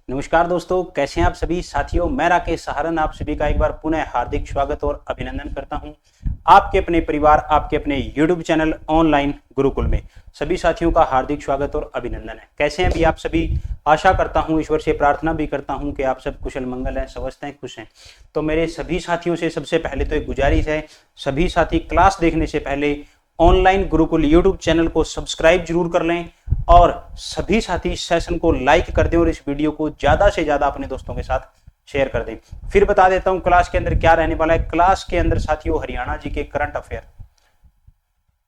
नमस्कार दोस्तों, कैसे हैं आप सभी साथियों। मैं राकेश सहारन आप सभी का एक बार पुनः हार्दिक स्वागत और अभिनंदन करता हूं आपके अपने परिवार, आपके अपने YouTube चैनल ऑनलाइन गुरुकुल में। सभी साथियों का हार्दिक स्वागत और अभिनंदन है। कैसे हैं अभी आप सभी। आशा करता हूं, ईश्वर से प्रार्थना भी करता हूं कि आप सब कुशल मंगल हैं, स्वस्थ हैं, खुश हैं। तो मेरे सभी साथियों से सबसे पहले तो एक गुजारिश है, सभी साथी क्लास देखने से पहले ऑनलाइन गुरुकुल YouTube चैनल को सब्सक्राइब जरूर कर लें और सभी साथी इस सेशन को लाइक कर दें और इस वीडियो को ज्यादा से ज्यादा अपने दोस्तों के साथ शेयर कर दें। फिर बता देता हूं क्लास के अंदर क्या रहने वाला है। क्लास के अंदर साथियों हरियाणा जी के करंट अफेयर,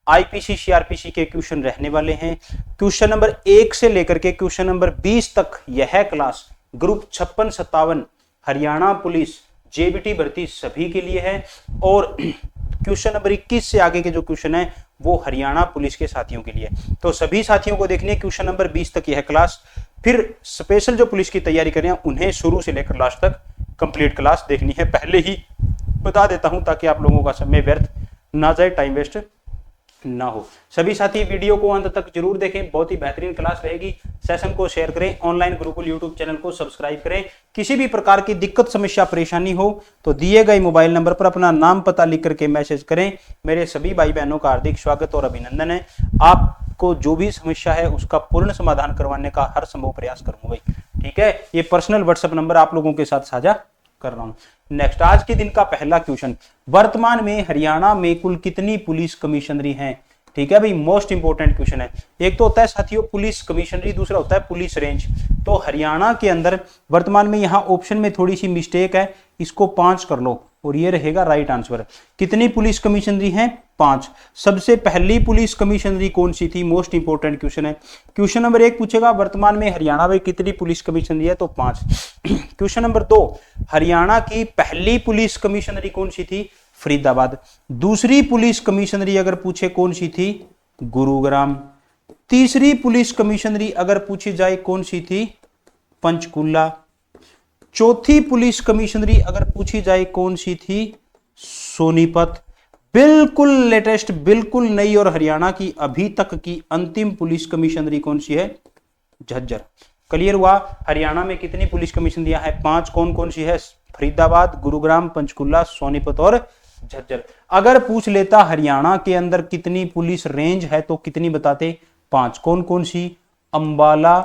आईपीसी सीआरपीसी के क्वेश्चन रहने वाले हैं। क्वेश्चन नंबर 1 से लेकर के क्वेश्चन नंबर 20 तक यह class group 56-57 Haryana police JBT भर्ती सभी के लिए है और क्वेश्चन नंबर 21 से आगे के जो क्वेश्चन है वो हरियाणा पुलिस के साथियों के लिए। तो सभी साथियों को देखनी है क्वेश्चन नंबर 20 तक यह क्लास। फिर स्पेशल जो पुलिस की तैयारी कर रहे हैं उन्हें शुरू से लेकर लास्ट तक कंप्लीट क्लास देखनी है। पहले ही बता देता हूं ताकि आप लोगों का समय व्यर्थ ना जाए, टाइम वेस्ट ना हो। सभी साथी वीडियो को अंत तक जरूर देखें, बहुत ही बेहतरीन क्लास रहेगी। सेशन को शेयर करें, ऑनलाइन गुरुकुल यूट्यूब चैनल को सब्सक्राइब करें। किसी भी प्रकार की दिक्कत समस्या परेशानी हो तो दिए गए मोबाइल नंबर पर अपना नाम पता लिख करके मैसेज करें। मेरे सभी भाई बहनों का हार्दिक स्वागत और अभिनंदन है। आपको जो भी समस्या है उसका पूर्ण समाधान करवाने का हर संभव प्रयास करूंगा भाई, ठीक है। ये पर्सनल व्हाट्सएप नंबर आप लोगों के साथ साझा कर रहा हूं। नेक्स्ट, आज के दिन का पहला क्वेश्चन, वर्तमान में हरियाणा में कुल कितनी पुलिस कमिश्नरी हैं। ठीक है भाई, मोस्ट इंपोर्टेंट क्वेश्चन है। एक तो होता है साथियों पुलिस कमिश्नरी, दूसरा होता है पुलिस रेंज। तो हरियाणा के अंदर वर्तमान में यहां ऑप्शन में थोड़ी सी मिस्टेक है, इसको 5 कर लो और ये रहेगा राइट आंसर। कितनी पुलिस कमिश्नरी हैं? 5। सबसे पहली पुलिस कमिश्नरी कौन सी थी? मोस्ट इंपोर्टेंट क्वेश्चन है। क्वेश्चन नंबर 1 पूछेगा वर्तमान में हरियाणा में कितनी पुलिस कमिश्नरी है, तो 5। क्वेश्चन नंबर 2, हरियाणा की पहली पुलिस कमिश्नरी कौन सी थी? फरीदाबाद। दूसरी पुलिस कमिश्नरी अगर पूछे कौन सी थी? गुरुग्राम। तीसरी पुलिस कमिश्नरी अगर पूछी जाए कौन सी थी? पंचकुला। चौथी पुलिस कमिश्नरी अगर पूछी जाए कौन सी थी? सोनीपत। बिल्कुल लेटेस्ट, बिल्कुल नई और हरियाणा की अभी तक की अंतिम पुलिस कमिश्नरी कौन सी है? झज्जर। क्लियर हुआ? हरियाणा में कितनी पुलिस कमिश्नरियां हैं? 5। कौन कौन सी है? फरीदाबाद, गुरुग्राम, पंचकुला, सोनीपत और झज्जर। अगर पूछ लेता हरियाणा के अंदर कितनी पुलिस रेंज है तो कितनी बताते? 5। कौन कौन सी? अंबाला,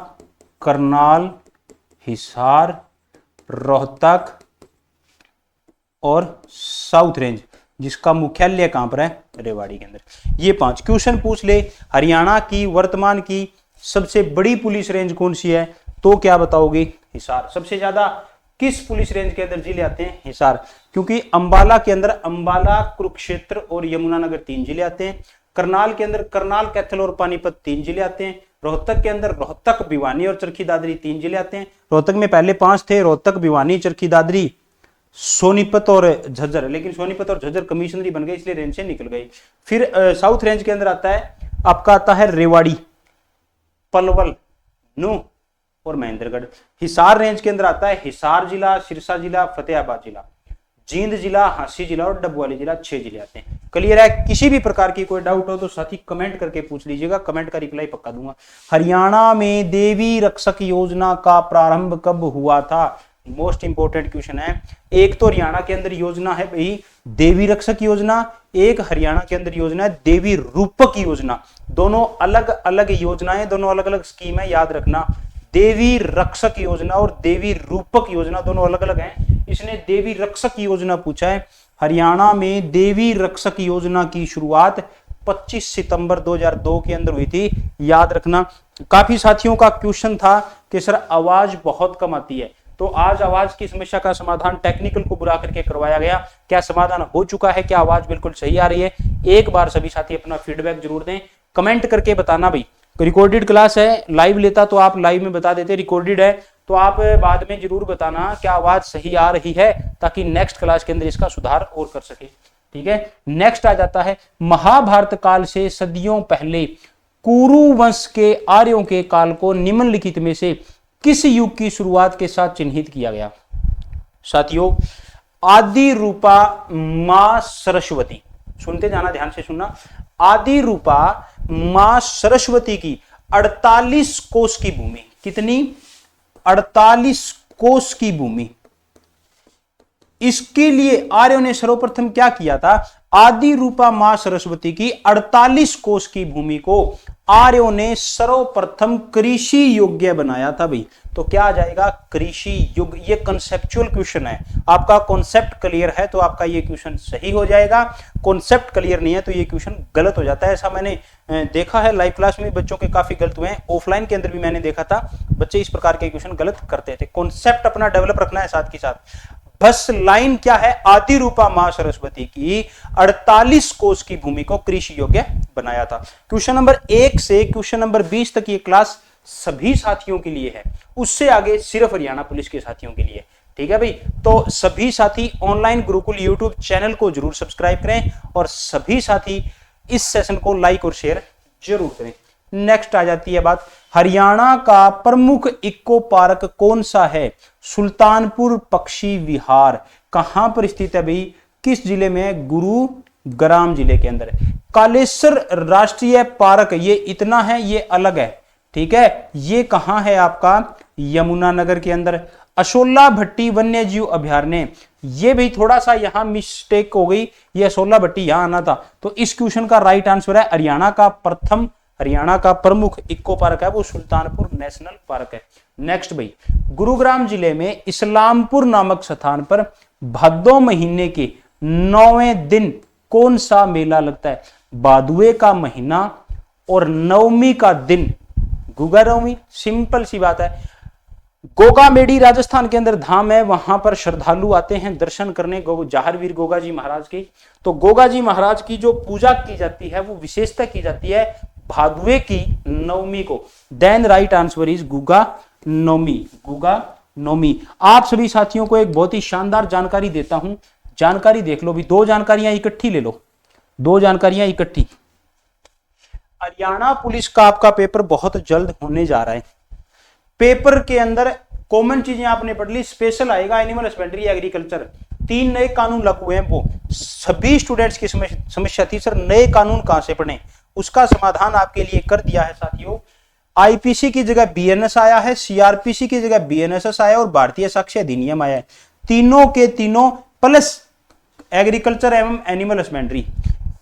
करनाल, हिसार, रोहतक और साउथ रेंज, जिसका मुख्यालय कहां पर है? रेवाड़ी के अंदर। ये 5 क्वेश्चन पूछ ले। हरियाणा की वर्तमान की सबसे बड़ी पुलिस रेंज कौन सी है तो क्या बताओगे? हिसार। सबसे ज्यादा किस पुलिस रेंज के अंदर जिले आते हैं? हिसार। क्योंकि अंबाला के अंदर अंबाला, कुरुक्षेत्र और यमुनानगर 3 जिले आते हैं। करनाल के अंदर करनाल, कैथल और पानीपत 3 जिले आते हैं। रोहतक के अंदर रोहतक, भिवानी और चरखी दादरी 3 जिले आते हैं। रोहतक में पहले 5 थे, रोहतक, भिवानी, चरखी दादरी, सोनीपत और झज्जर, लेकिन सोनीपत और झज्जर कमिश्नरी बन गई इसलिए रेंज से निकल गई। फिर साउथ रेंज के अंदर आता है, आपका आता है रेवाड़ी, पलवल, नूह और महेंद्रगढ़। हिसार रेंज के अंदर आता है हिसार जिला, सिरसा जिला, फतेहाबाद जिला, जींद जिला, हांसी जिला और डबवाली जिला। 6 जिले आते हैं। क्लियर है? किसी भी प्रकार की कोई डाउट हो तो साथी कमेंट करके पूछ लीजिएगा, कमेंट का रिप्लाई पक्का दूंगा। हरियाणा में देवी रक्षक योजना का प्रारंभ कब हुआ था? मोस्ट इंपोर्टेंट क्वेश्चन है। एक तो हरियाणा के अंदर योजना है भाई देवी रक्षक योजना, एक हरियाणा के अंदर योजना है देवी रूपक योजना। दोनों अलग अलग योजनाएं, दोनों अलग अलग स्कीम है, याद रखना। देवी रक्षक योजना और देवी रूपक योजना दोनों अलग अलग हैं। इसने देवी रक्षक योजना पूछा है। हरियाणा में देवी रक्षक योजना की शुरुआत 25 सितंबर 2002 के अंदर हुई थी, याद रखना। काफी साथियों का क्वेश्चन था कि सर आवाज बहुत कम आती है, तो आज आवाज की समस्या का समाधान टेक्निकल को बुला करके करवाया गया। क्या समाधान हो चुका है? क्या आवाज बिल्कुल सही आ रही है? एक बार सभी साथी अपना फीडबैक जरूर दें, कमेंट करके बताना भाई। रिकॉर्डेड क्लास है, लाइव लेता तो आप लाइव में बता देते, रिकॉर्डेड है तो आप बाद में जरूर बताना क्या आवाज सही आ रही है, ताकि नेक्स्ट क्लास के अंदर इसका सुधार और कर सके। ठीक है, नेक्स्ट आ जाता है, महाभारत काल से सदियों पहले कुरु वंश के आर्यों के काल को निम्नलिखित में से किस युग की शुरुआत के साथ चिन्हित किया गया? साथियों, आदि रूपा मां सरस्वती, सुनते जाना, ध्यान से सुनना। आदि रूपा मां सरस्वती की 48 कोस की भूमि, कितनी? 48 कोस की भूमि। इसके लिए आर्यों ने सर्वप्रथम क्या किया था? आदि रूपा मां सरस्वती की 48 कोस की भूमि को आर्यों ने सर्वप्रथम कृषि योग्य बनाया था भाई। तो क्या आ जाएगा? कृषि युग। ये कंसेप्चुअल क्वेश्चन है, आपका कॉन्सेप्ट क्लियर है तो आपका ये क्वेश्चन सही हो जाएगा, कॉन्सेप्ट क्लियर नहीं है तो ये क्वेश्चन गलत हो जाता है। ऐसा मैंने देखा है, लाइव क्लास में बच्चों के काफी गलत हुए हैं, ऑफलाइन के अंदर भी मैंने देखा था बच्चे इस प्रकार के क्वेश्चन गलत करते थे। कॉन्सेप्ट अपना डेवलप रखना है साथ के साथ। बस लाइन क्या है? आदि रूपा मां सरस्वती की 48 कोस की भूमि को कृषि योग्य बनाया था। क्वेश्चन नंबर 1 से क्वेश्चन नंबर 20 तक ये क्लास सभी साथियों के लिए है, उससे आगे सिर्फ हरियाणा पुलिस के साथियों के लिए। ठीक है भाई, तो सभी साथी ऑनलाइन गुरुकुल यूट्यूब चैनल को जरूर सब्सक्राइब करें और सभी साथी इस सेशन को लाइक और शेयर जरूर करें। नेक्स्ट आ जाती है बात, हरियाणा का प्रमुख इको पार्क कौन सा है? सुल्तानपुर पक्षी विहार। कहां पर स्थित है भाई? किस जिले में है? गुरुग्राम जिले के अंदर है। कालेश्वर राष्ट्रीय पार्क, ये इतना है, ये अलग है। ठीक है, ये कहां है आपका? यमुनानगर के अंदर। असोला भट्टी वन्य जीव अभयारण्य, ये भी थोड़ा सा यहां मिस्टेक हो गई, ये असोला भट्टी यहां आना था। तो इस क्वेश्चन का राइट आंसर है हरियाणा का प्रमुख इको पार्क है वो सुल्तानपुर नेशनल पार्क है। नेक्स्ट भाई, गुरुग्राम जिले में इस्लामपुर नामक स्थान पर भादो महीने के 9वें दिन कौन सा मेला लगता है? भादुए का महीना और नवमी का दिन गुगा नवमी। सिंपल सी बात है। गोगा मेडी राजस्थान के अंदर धाम है, वहां पर श्रद्धालु आते हैं दर्शन करने जहारवीर गोगा जी महाराज की। तो गोगा जी महाराज की जो पूजा की जाती है वो विशेषता की जाती है भादुए की नवमी को। Then right answer is Gugga Navami. Gugga Navami. आप सभी साथियों को एक बहुत ही शानदार जानकारी देता हूं, जानकारी देख लो भी, दो जानकारियां इकट्ठी ले लो, दो जानकारियां इकट्ठी। हरियाणा पुलिस का आपका पेपर बहुत जल्द होने जा रहा है। पेपर के अंदर कॉमन चीजें आपने पढ़ ली, स्पेशल आएगा एनिमल हस्बेंड्री एग्रीकल्चर। 3 नए कानून लागू हुए हैं। वो सभी स्टूडेंट्स की समस्या थी, सर नए कानून कहां से पढ़ें, उसका समाधान आपके लिए कर दिया है साथियों। आईपीसी की जगह बीएनएस आया है, सीआरपीसी की जगह बीएनएसएस आया और भारतीय साक्ष्य अधिनियम आया है। तीनों के तीनों प्लस एग्रीकल्चर एवं एनिमल हस्बेंड्री,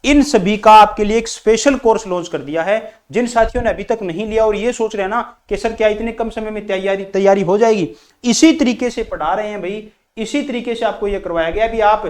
इन सभी का आपके लिए एक स्पेशल कोर्स लॉन्च कर दिया है। जिन साथियों ने अभी तक नहीं लिया और ये सोच रहे हैं ना कि सर क्या इतने कम समय में तैयारी हो जाएगी, इसी तरीके से पढ़ा रहे हैं भाई, इसी तरीके से आपको ये करवाया गया। अभी आप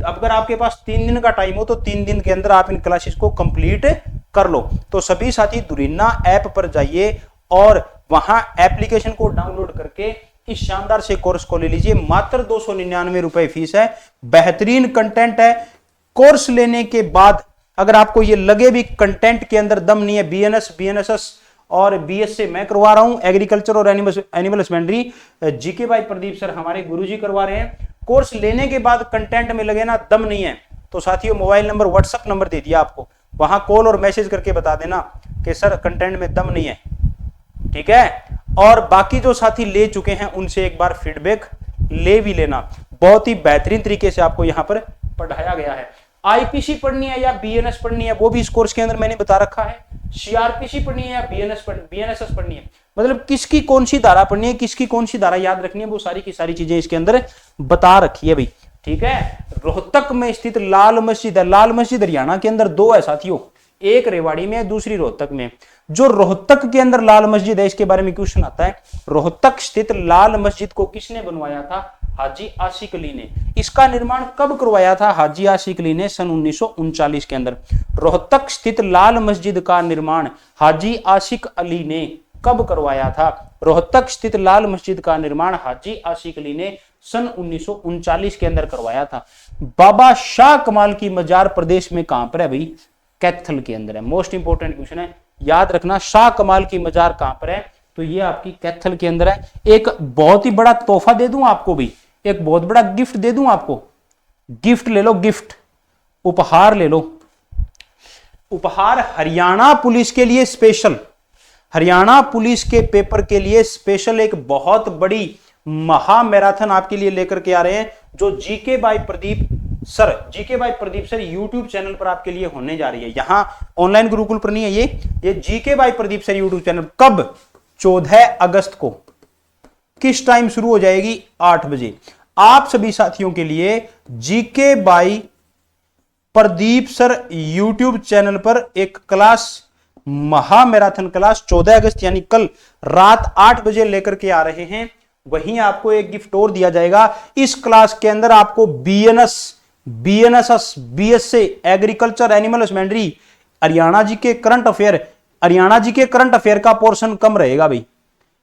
अगर आपके पास 3 दिन का टाइम हो तो 3 दिन के अंदर आप इन क्लासेस को कंप्लीट कर लो। तो सभी साथी दुरीना ऐप पर जाइए और वहां एप्लीकेशन को डाउनलोड करके इस शानदार से कोर्स को ले लीजिए। मात्र 299 रुपए फीस है, बेहतरीन कंटेंट है। कोर्स लेने के बाद अगर आपको ये लगे भी कंटेंट के अंदर दम नहीं है, बीएनएस बीएनएसएस और बीएस से मैं करवा रहा हूं, एग्रीकल्चर और एनिमल हस्बेंड्री जीके भाई प्रदीप सर हमारे गुरुजी करवा रहे हैं। कोर्स लेने के बाद कंटेंट में लगे ना दम नहीं है तो साथियों मोबाइल नंबर व्हाट्सएप नंबर दे दिया आपको, वहां कॉल और मैसेज करके बता देना कि सर कंटेंट में दम नहीं है। ठीक है, और बाकी जो साथी ले चुके हैं उनसे एक बार फीडबैक ले भी लेना। बहुत ही बेहतरीन तरीके से आपको यहां पर पढ़ाया गया है। आईपीसी पढ़नी है या बीएनएस पढ़नी है वो भी इस कोर्स के अंदर मैंने बता रखा है। सीआरपीसी पढ़नी है या बीएनएसएस पढ़नी है, मतलब किसकी कौन सी धारा पढ़नी है, किसकी कौन सी धारा याद रखनी है, वो सारी की सारी चीजें इसके अंदर बता रखी है भाई। ठीक है, रोहतक में स्थित लाल मस्जिद है। लाल मस्जिद हरियाणा के अंदर 2 है साथियों, एक रेवाड़ी में है, दूसरी रोहतक में। जो रोहतक के अंदर लाल मस्जिद है इसके बारे में क्वेश्चन आता है, रोहतक स्थित लाल मस्जिद को किसने बनवाया था? हाजी आशिक अली ने। इसका निर्माण कब करवाया था हाजी आशिक अली ने? सन 1939 के अंदर। रोहतक स्थित लाल मस्जिद का निर्माण हाजी आशिक अली ने कब करवाया था? रोहतक स्थित लाल मस्जिद का निर्माण हाजी आशिक अली ने सन 1939 के अंदर करवाया था। बाबा शाह कमाल की मजार प्रदेश में कहां पर है भाई? कैथल के अंदर है। मोस्ट इंपोर्टेंट क्वेश्चन है, याद रखना शाह कमाल की मजार कहां पर है? तो ये आपकी कैथल के अंदर है। एक बहुत ही बड़ा तोहफा दे दूं आपको भी, एक बहुत बड़ा गिफ्ट दे दूं आपको। गिफ्ट ले लो, गिफ्ट उपहार ले लो। उपहार हरियाणा पुलिस के लिए स्पेशल, हरियाणा पुलिस के पेपर के लिए स्पेशल एक बहुत बड़ी महा मैराथन आपके लिए लेकर के आ रहे हैं, जो GK by Pradeep sir YouTube channel पर आपके लिए होने जा रही है। यहां ऑनलाइन गुरुकुल पर नहीं है, ये GK by Pradeep sir YouTube channel. कब? 14 अगस्त को। किस टाइम शुरू हो जाएगी? 8 बजे। आप सभी साथियों के लिए GK by Pradeep sir YouTube channel पर एक क्लास, महा मैराथन क्लास 14 अगस्त यानी कल रात 8 बजे लेकर के आ रहे हैं। वहीं आपको एक गिफ्ट और दिया जाएगा। इस क्लास के अंदर आपको BSA agriculture animal husbandry, Haryana जी के करंट अफेयर का पोर्शन कम रहेगा भाई।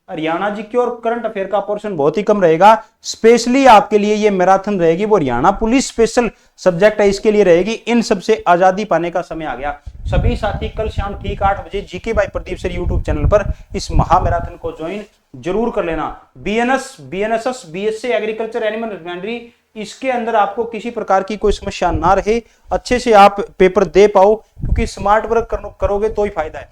हरियाणा जी के और करंट अफेयर का पोर्शन बहुत ही कम रहेगा। स्पेशली आपके लिए ये मैराथन रहेगी, वो हरियाणा पुलिस स्पेशल सब्जेक्ट है, इसके लिए रहेगी। इन सबसे आजादी पाने का समय आ गया। सभी साथी कल शाम ठीक 8 बजे GK by Pradeep sir YouTube channel पर इस महा मैराथन को ज्वाइन जरूर कर लेना। BNSS BSc agriculture animal husbandry, इसके अंदर आपको किसी प्रकार की कोई समस्या ना रहे, अच्छे से आप पेपर दे पाओ, क्योंकि स्मार्ट वर्क करोगे तो ही फायदा है।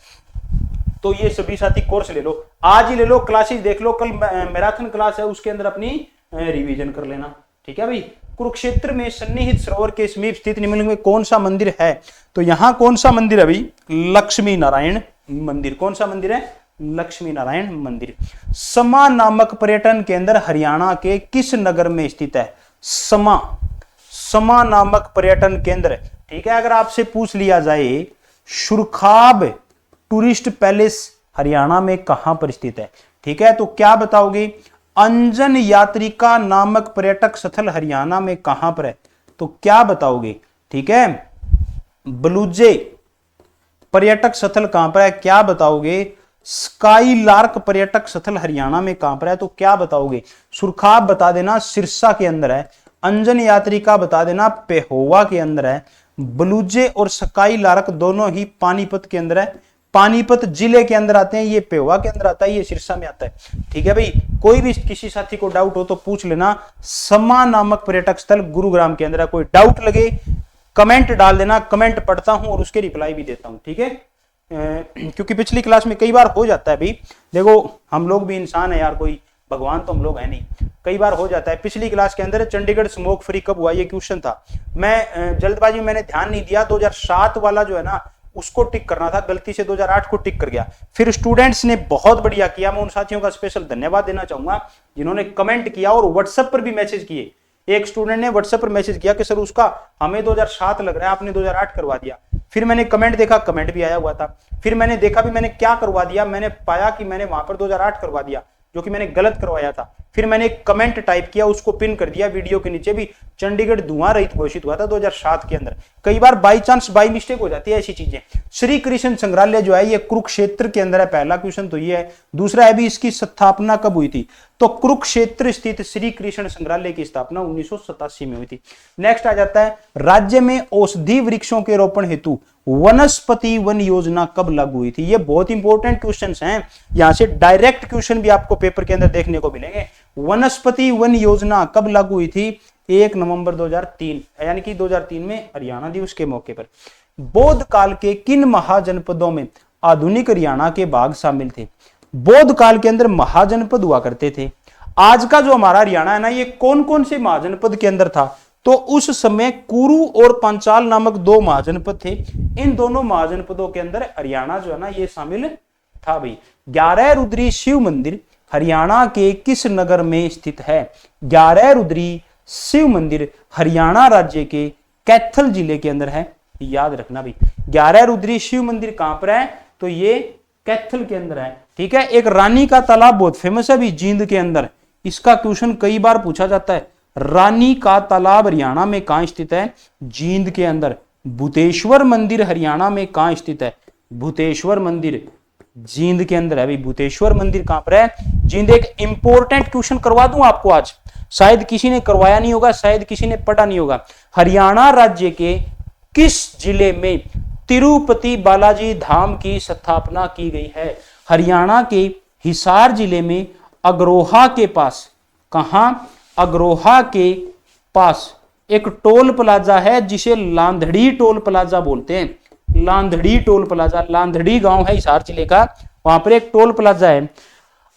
तो ये सभी साथी कोर्स ले लो, आज ही ले लो, क्लासेस देख लो, कल मैराथन क्लास है उसके अंदर अपनी रिवीजन कर लेना। ठीक है भाई। कुरुक्षेत्र में सन्निहित सरोवर के समीप स्थित निम्नलिखित में कौन सा मंदिर है? तो यहां कौन सा मंदिर है भाई? लक्ष्मी नारायण मंदिर। कौन सा मंदिर है? लक्ष्मी नारायण मंदिर। समा नामक पर्यटन केंद्र हरियाणा के किस नगर में स्थित है? समा नामक पर्यटन केंद्र। ठीक है। अगर आपसे पूछ लिया जाए सुरखाब टूरिस्ट पैलेस हरियाणा में कहां पर स्थित है? ठीक है। तो क्या बताओगे? अंजन यात्रिका नामक पर्यटक स्थल हरियाणा में कहां पर है? तो क्या बताओगे? ठीक है। बलूजे पर्यटक स्थल कहां पर है? क्या बताओगे? स्काई लार्क पर्यटक स्थल हरियाणा में कहां पर है? तो क्या बताओगे? सुरखाब बता देना सिरसा के अंदर है। अंजन यात्रिका बता देना पेहोवा के अंदर है। बलूजे और स्काई लार्क दोनों ही पानीपत के अंदर है। पानीपत जिले के अंदर आते हैं, ये पेहोवा के अंदर आता है, ये सिरसा में आता है। ठीक है भाई। कोई भी किसी साथी को डाउट हो तो पूछ लेना। समा नामक पर्यटक स्थल गुरुग्राम के अंदर है। कोई डाउट लगे कमेंट डाल देना, कमेंट पढ़ता हूं और उसके रिप्लाई भी देता हूं। ठीक है। क्योंकि पिछली क्लास में कई बार हो जाता है भाई, देखो हम लोग भी इंसान है यार, कोई भगवान तो हम लोग है नहीं, कई बार हो जाता है। पिछली क्लास के अंदर चंडीगढ़ स्मोक फ्री कब हुआ ये क्वेश्चन था, मैं जल्दबाजी में मैंने ध्यान नहीं दिया, 2007 वाला जो है ना उसको टिक करना था, गलती से 2008 को टिक कर गया। फिर स्टूडेंट्स ने बहुत बढ़िया किया, मैं उन साथियों का स्पेशल धन्यवाद देना चाहूंगा जिन्होंने कमेंट किया और व्हाट्सएप पर भी मैसेज किए। एक स्टूडेंट ने व्हाट्सएप पर मैसेज किया कि सर उसका हमें 2007 लग रहा है, आपने 2008 करवा दिया। फिर मैंने कमेंट देखा, कमेंट भी आया हुआ था। फिर मैंने देखा भी मैंने क्या करवा दिया, मैंने पाया कि मैंने वहां पर 2008 करवा दिया, जो कि मैंने गलत करवाया था। फिर मैंने एक कमेंट टाइप किया, उसको पिन कर दिया, वीडियो के नीचे भी चंडीगढ़ धुआं रहित घोषित हुआ था 2007 के अंदर। कई बार बाई चांस बाई मिस्टेक हो जाती है ऐसी चीजें। श्री कृष्ण संग्रहालय जो है ये कुरुक्षेत्र के अंदर है, पहला क्वेश्चन तो ये है। दूसरा है भी इसकी स्थापना कब हुई थी, तो कुरुक्षेत्र स्थित श्री कृष्ण संग्रहालय की स्थापना 1987 में हुई थी। नेक्स्ट आ जाता है, राज्य में औषधि वृक्षों के रोपण हेतु वनस्पति वन योजना कब लागू हुई थी। ये बहुत इंपॉर्टेंट क्वेश्चंस हैं, यहां से डायरेक्ट क्वेश्चन भी आपको पेपर के अंदर देखने को मिलेंगे। वनस्पति वन योजना कब लागू हुई थी? 1 नवंबर 2003, यानी कि 2003 में हरियाणा दिवस के मौके पर। बौद्ध काल के किन महाजनपदों में आधुनिक हरियाणा के भाग शामिल थे? बौद्ध काल के अंदर महाजनपद हुआ करते थे। आज का जो हमारा हरियाणा है ना, ये कौन कौन से महाजनपद के अंदर था? तो उस समय कुरु और पांचाल नामक 2 महाजनपद थे। इन दोनों महाजनपदों के अंदर हरियाणा जो है ना ये शामिल था भाई। 11 रुद्री शिव मंदिर हरियाणा के किस नगर में स्थित है? 11 रुद्री शिव मंदिर हरियाणा राज्य के कैथल जिले के अंदर है, याद रखना भाई। 11 रुद्री शिव मंदिर कहां पर है? तो ये कैथल के अंदर है। ठीक है। एक रानी का तालाब बहुत फेमस है भी जींद के अंदर, इसका क्वेश्चन कई बार पूछा जाता है। रानी का तालाब हरियाणा में कहां स्थित है? जींद के अंदर। भूतेश्वर मंदिर हरियाणा में कहां स्थित है? भूतेश्वर मंदिर जींद के अंदर है भाई। भूतेश्वर मंदिर कहां पर है? जींद। एक इंपॉर्टेंट क्वेश्चन करवा दूं आपको आज, शायद किसी ने करवाया नहीं होगा, शायद किसी ने पढ़ा नहीं होगा। हरियाणा राज्य के किस जिले में तिरुपति बालाजी धाम की स्थापना की गई है? हरियाणा के हिसार जिले में अग्रोहा के पास। कहां? अग्रोहा के पास एक टोल प्लाजा है जिसे लांधड़ी टोल प्लाजा बोलते हैं। लांधड़ी टोल प्लाजा, लांधड़ी गांव है हिसार जिले का, वहां पर एक टोल प्लाजा है।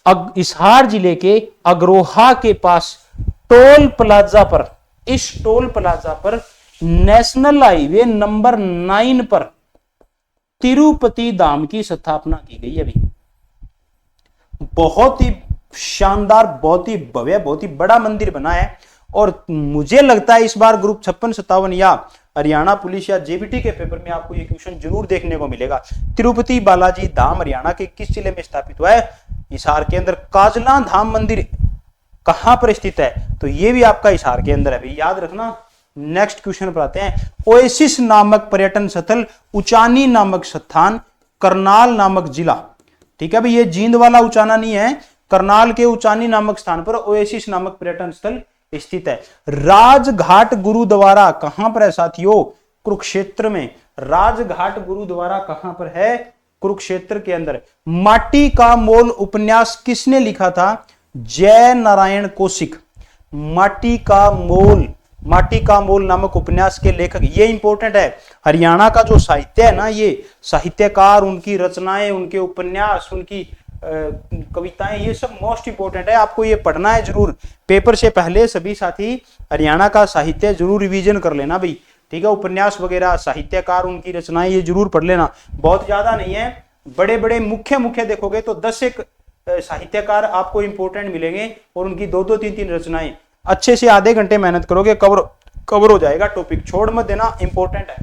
हिसार जिले के अग्रोहा के पास टोल प्लाजा पर, इस टोल प्लाजा पर नेशनल हाईवे नंबर 9 पर तिरुपति धाम की स्थापना की गई है अभी। बहुत ही शानदार, बहुत ही भव्य, बहुत ही बड़ा मंदिर बना है। और मुझे लगता है इस बार ग्रुप 56-57 या हरियाणा पुलिस या जेबीटी के पेपर में आपको ये क्वेश्चन जरूर देखने को मिलेगा। तिरुपति बालाजी धाम हरियाणा के किस जिले में स्थापित हुआ है? हिसार के अंदर। काजला धाम मंदिर कहां पर स्थित है? तो ये भी आपका हिसार के अंदर है भाई, याद रखना। नेक्स्ट क्वेश्चन पर आते हैं। ओएसिस नामक पर्यटन स्थल, उचानी नामक स्थान, करनाल नामक जिला। ठीक है भाई, ये जींद वाला उचाना नहीं है, करनाल के उचानी नामक स्थान पर ओएसिस नामक पर्यटन स्थल स्थित है। राजघाट गुरुद्वारा कहां पर है साथियों? कुरुक्षेत्र में। राजघाट गुरुद्वारा कहां पर है? कुरुक्षेत्र के अंदर। माटी का मोल उपन्यास किसने लिखा था? जय नारायण कौशिक। माटी का मोल नामक उपन्यास के लेखक, ये इंपॉर्टेंट है। हरियाणा का जो साहित्य है ना, ये साहित्यकार, उनकी रचनाएं, उनके उपन्यास, उनकी कविताएं, ये सब मोस्ट इंपोर्टेंट है। आपको ये पढ़ना है जरूर पेपर से पहले। सभी साथी हरियाणा का साहित्य जरूर रिवीजन कर लेना भाई, ठीक है। उपन्यास वगैरह, साहित्यकार, उनकी रचनाएं, ये जरूर पढ़ लेना। बहुत ज्यादा नहीं है, बड़े बड़े मुख्य देखोगे तो 10 एक साहित्यकार आपको इंपॉर्टेंट मिलेंगे और उनकी 2-2, 3-3 रचनाएं। अच्छे से आधे घंटे मेहनत करोगे, कवर हो जाएगा टॉपिक, छोड़ मत देना, इंपॉर्टेंट है।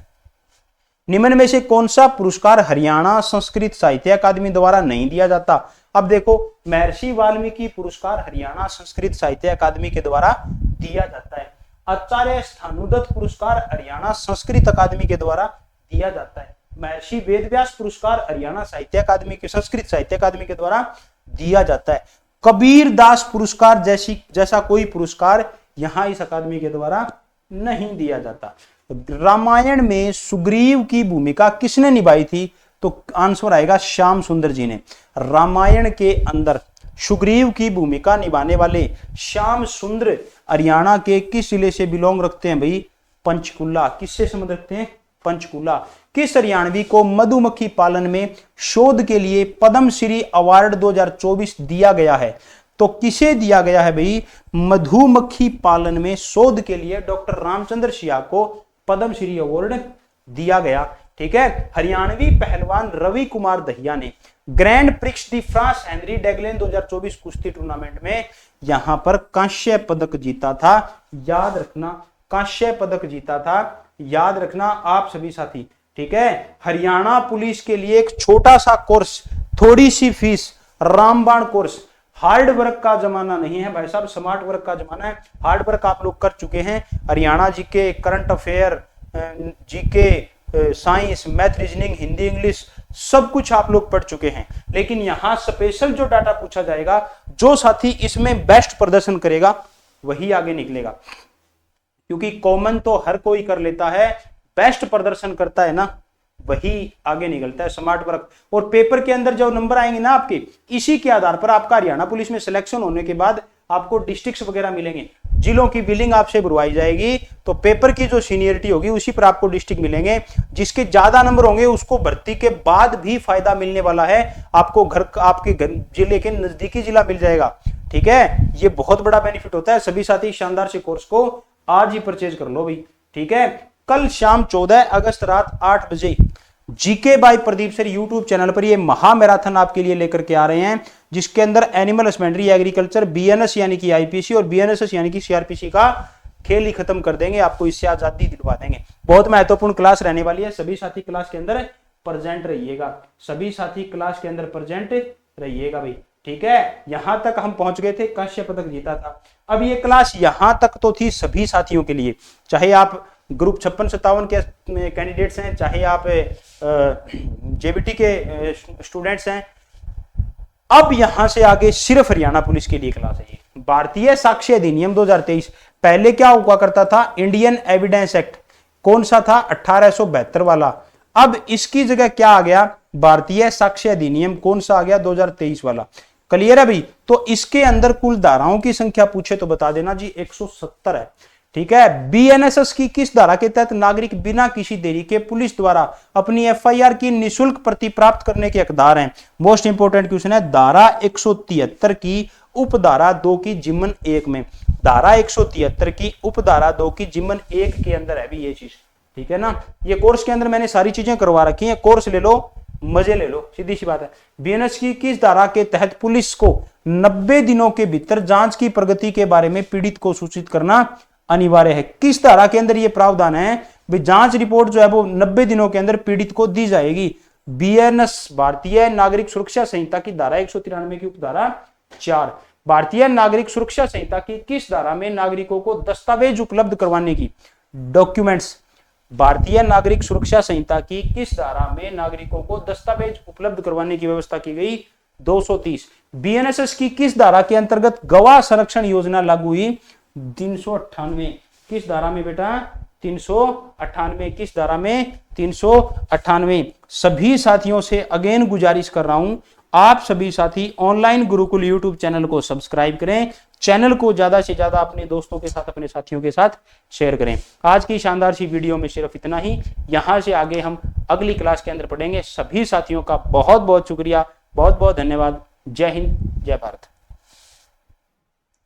निम्न में से कौन सा पुरस्कार हरियाणा संस्कृत साहित्य अकादमी द्वारा नहीं दिया जाता? अब देखो, महर्षि वाल्मीकि पुरस्कार हरियाणा संस्कृत साहित्य अकादमी के द्वारा दिया जाता है। आचार्य स्थानुदत्त पुरस्कार हरियाणा संस्कृत अकादमी के द्वारा दिया जाता है। महर्षि वेदव्यास पुरस्कार हरियाणा साहित्य अकादमी के, संस्कृत साहित्य अकादमी के द्वारा दिया जाता है। कबीर दास पुरस्कार जैसा कोई पुरस्कार यहां इस अकादमी के द्वारा नहीं दिया जाता। रामायण में सुग्रीव की भूमिका किसने निभाई थी? तो आंसर आएगा श्याम सुंदर जी ने। रामायण के अंदर सुग्रीव की भूमिका निभाने वाले श्याम सुंदर हरियाणा के किस जिले से बिलोंग रखते हैं भाई? पंचकुला। किससे संबंध रखते हैं? पंचकुला। किस हरियाणवी को मधुमक्खी पालन में शोध के लिए पद्मश्री अवार्ड 2024 दिया गया है? तो किसे दिया गया है भाई? मधुमक्खी पालन में शोध के लिए डॉक्टर रामचंद्र सिया को पद्मश्री अवार्ड दिया गया। ठीक है। हरियाणवी पहलवान रवि कुमार दहिया ने ग्रैंड प्रिक्स दी फ्रांस हेनरी डेगलेन 2024 कुश्ती टूर्नामेंट में यहां पर कांस्य पदक जीता था। याद रखना, कांस्य पदक जीता था, याद रखना आप सभी साथी। ठीक है। हरियाणा पुलिस के लिए एक छोटा सा कोर्स, थोड़ी सी फीस, रामबाण कोर्स। हार्ड वर्क का जमाना नहीं है भाई साहब, स्मार्ट वर्क का जमाना है। हार्ड वर्क आप लोग कर चुके हैं। Haryana GK, current affair, GK, science, math, reasoning, Hindi, English, सब कुछ आप लोग पढ़ चुके हैं। लेकिन यहां स्पेशल जो डाटा पूछा जाएगा, जो साथी इसमें बेस्ट प्रदर्शन करेगा वही आगे निकलेगा, क्योंकि कॉमन तो हर कोई कर लेता है, बेस्ट प्रदर्शन करता है ना वही आगे निकलता है। स्मार्ट वर्क और पेपर के अंदर जो नंबर आएंगे ना आपके, इसी के आधार पर आपका हरियाणा पुलिस में सिलेक्शन होने के बाद आपको डिस्ट्रिक्ट्स वगैरह मिलेंगे, जिलों की बिलिंग आपसे भरवाई जाएगी। तो पेपर की जो सीनियरिटी होगी उसी पर आपको डिस्ट्रिक्ट मिलेंगे। जिसके ज्यादा नंबर होंगे उसको भर्ती के बाद भी फायदा मिलने वाला है। आपको आपके जिले के नजदीकी जिला मिल जाएगा। ठीक है, ये बहुत बड़ा बेनिफिट होता है। सभी साथी शानदार से कोर्स को आज ही परचेज कर लो भाई। ठीक है। कल शाम 14 अगस्त रात 8 बजे GK by Pradeep sir YouTube channel पर ये महा मैराथन आपके लिए लेकर के आ रहे हैं, जिसके अंदर एनिमल हस्बेंड्री, एग्रीकल्चर, बीएनएस यानी कि आईपीसी और बीएनएसएस यानी कि सीआरपीसी का खेल ही खत्म कर देंगे। आपको इससे आजादी दिलवा देंगे। बहुत महत्वपूर्ण क्लास रहने वाली है। सभी साथी क्लास के अंदर प्रेजेंट रहिएगा। सभी साथी क्लास के अंदर प्रेजेंट रहिएगा भाई। ठीक है। यहां तक हम पहुंच गए थे, कांस्य पदक जीता था। अब ये क्लास यहां तक तो थी सभी साथियों के लिए, चाहे आप ग्रुप 56-57 के कैंडिडेट्स हैं, चाहे आप जेबीटी के स्टूडेंट्स हैं। अब यहां से आगे सिर्फ हरियाणा पुलिस के लिए क्लास है। भारतीय साक्ष्य अधिनियम 2023, पहले क्या हुआ करता था? Indian evidence act. कौन सा था? 1872 वाला। अब इसकी जगह क्या आ गया? भारतीय साक्ष्य अधिनियम। कौन सा आ गया? 2023 वाला। क्लियर है भाई? तो इसके अंदर कुल धाराओं की संख्या पूछे तो बता देना जी, 170 है। ठीक है। बीएनएसएस की किस धारा के तहत नागरिक बिना किसी देरी के पुलिस द्वारा अपनी एफआईआर की निशुल्क प्रति प्राप्त करने के हकदार हैं? मोस्ट इंपोर्टेंट क्वेश्चन है। धारा 173 की उपधारा 2 की जिम्मन 1 में, धारा 173 की उपधारा 2 की जिम्मन 1 के अंदर है भी ये चीज। ठीक है ना। ये कोर्स के अंदर मैंने सारी चीजें करवा रखी हैं। कोर्स ले लो, मजे ले लो, सीधी सी बात है। बीएनएस की किस धारा के तहत पुलिस को 90 दिनों के भीतर जांच की प्रगति के बारे में पीड़ित को सूचित करना अनिवार्य है? किस धारा के अंदर यह प्रावधान है भाई जांच रिपोर्ट जो है वो 90 दिनों के अंदर पीड़ित को दी जाएगी? बीएनएस भारतीय नागरिक सुरक्षा संहिता की धारा 193 की उपधारा 4। भारतीय नागरिक सुरक्षा संहिता की किस धारा में नागरिकों को दस्तावेज उपलब्ध करवाने की, डॉक्यूमेंट्स, भारतीय नागरिक सुरक्षा संहिता की किस धारा में नागरिकों को दस्तावेज उपलब्ध करवाने की व्यवस्था की गई? 230। बीएनएसएस की किस धारा के अंतर्गत गवाह संरक्षण योजना लागू हुई? 398। किस धारा में बेटा? 398। किस धारा में? 398। सभी साथियों से अगेन गुजारिश कर रहा हूं, आप सभी साथी ऑनलाइन गुरुकुल यूट्यूब चैनल को सब्सक्राइब करें, चैनल को ज्यादा से ज्यादा अपने दोस्तों के साथ, अपने साथियों के साथ शेयर करें। आज की शानदार सी वीडियो में सिर्फ इतना ही। यहां से आगे हम अगली क्लास के अंदर पढ़ेंगे। सभी साथियों का बहुत बहुत शुक्रिया, बहुत बहुत धन्यवाद। जय हिंद, जय भारत।